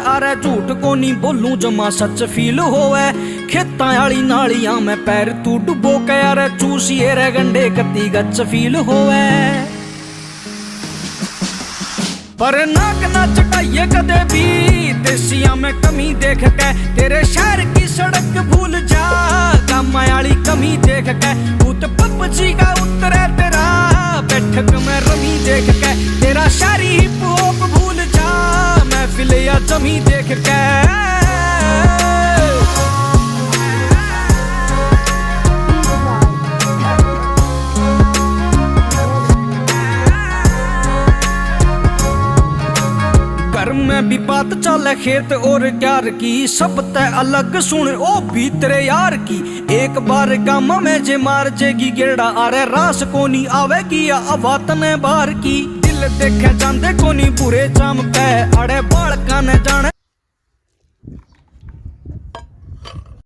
आरे झूठ को नहीं बोलूं जमा सच फील होवे। खेतां आली नालियां में पैर तू डुबो के यारे चूसिए रे गंडे कती गच फील होवे। पर नाक ना चटाइए कदे भी देसिया में कमी देख के, तेरे शहर की सड़क भूल जा काम आली कमी देख के। भूत पबजी का उतरे तेरा बैठक में रमी देख के, तेरा शारी हिप हॉप भूल जा महफिल या जमी देख के। घर में भी बात चले खेत और क्यार की, सब तय अलग सुन ओ भी तेरे यार की। एक बार गामा में जे मार जेगी गेड़ा आरे रास को नहीं आवेगी या अवात ने बार की। दिल देखे जांदे को नहीं बुरे जाम पे अड़े बालका ने जाने